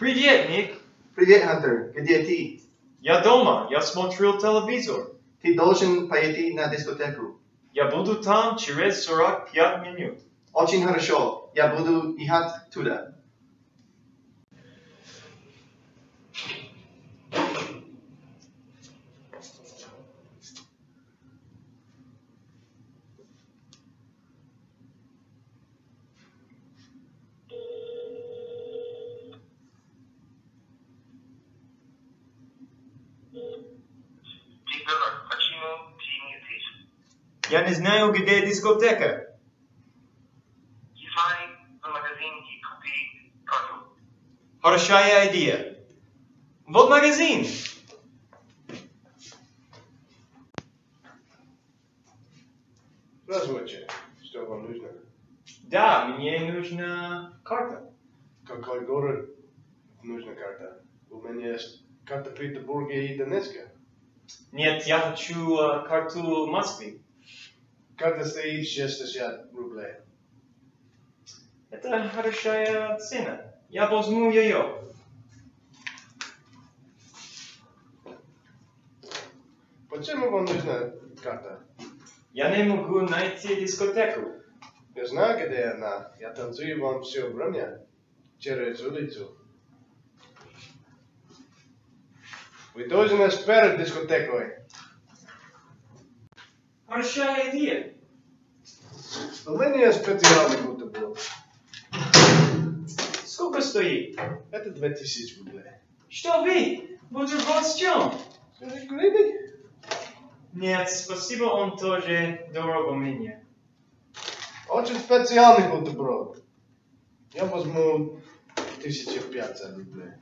Привет, Ник. Привет, Хантер. Где ты? Я дома. Я смотрел телевизор. Ты должен пойти на дискотеку. Я буду там через 45 минут. Очень хорошо. Я буду ехать туда. Почему ты не здесь? Я не знаю, где дискотека. Езжай в магазин и купи продукт. Хорошая идея. Вот магазин. Здравствуйте. Что вам нужно? Да, мне нужна карта. Какой город нужна карта? У меня есть карта Петербурга и Донецка. Нет, я хочу карту Москвы. Карта стоит 60 рублей. Это хорошая цена. Я возьму ее. Почему вам нужна карта? Я не могу найти дискотеку. Я знаю, где она. Я танцую вам все время через улицу. Вы должны перед дискотекой. Хорошая идея. У меня есть специальный бутерброд. Сколько стоит? Это 2000 рублей. Что вы? Бутерброд с чем? 40 гривен? Нет, спасибо, он тоже дорого мне. Очень специальный бутерброд. Я возьму 1500 рублей.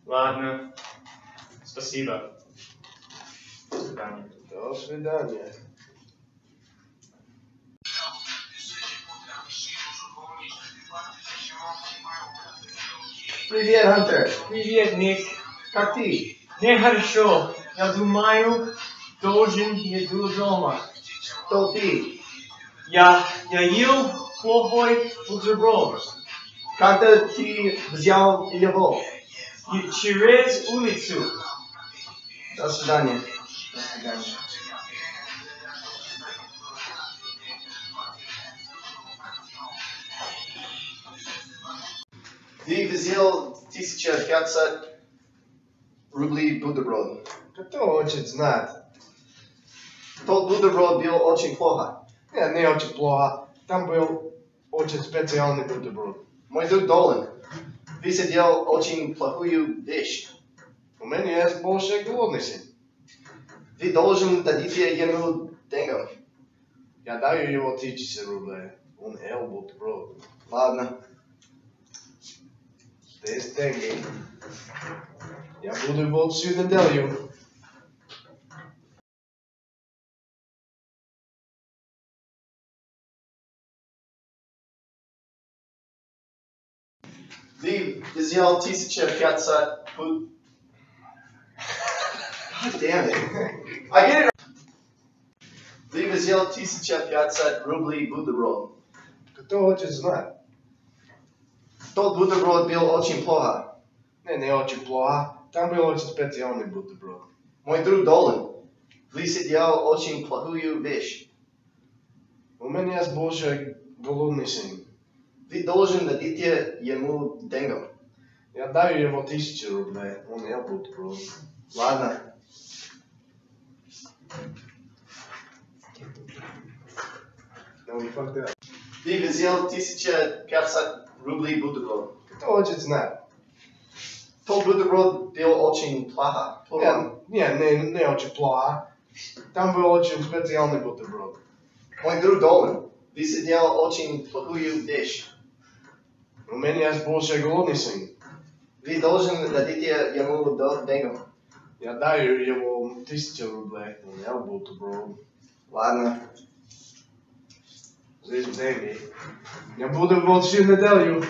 Ладно. Спасибо. До свидания. До свидания. Привет, Хантер. Привет, Ник. Как ты? Не хорошо. Я думаю, должен еду дома. Кто ты? Я ел плохой бутерброд. Когда ты взял его? И через улицу. До свидания. До свидания. Ты взял 1500 рублей бутерброд. Кто хочет знать? Тот бутерброд был очень плохо. Нет, не очень плохо. Там был очень специальный бутерброд. Мой друг Долин, ты сделал очень плохую вещь. У меня есть больше голодности. Ты должен дать ему денег. Я даю его 1000 рублей. Он ел бутерброд. Ладно. Здесь деньги. Я буду вот всю неделю. Ты взял 1500 God damn it. I get it. Ты взял 1500 рублей бутерброд. Кто хочет знать? Тот бутерброд был очень плохо. Не очень плохо. Там был очень специальный бутерброд. Мой друг Долин, ты сделал очень плохую вещь. У меня есть больше голодности. Ты должен дать ему денег. Я даю его 1000 рублей. Он ел бутерброд. Ладно. No, we fucked up. Ты взял 1500 рублей бутерброд. Кто хочет знать? Тот бутерброд был очень плохо. Не очень плохо. Там был очень специальный бутерброд. Мой друг Долин, ты сделал очень плохую вещь. У меня есть больше голодности. Ты должен дать ему денег. Я даю его 1000 рублей. Он ел бутерброд. Ладно. Здесь деньги. Я буду вот всю неделю.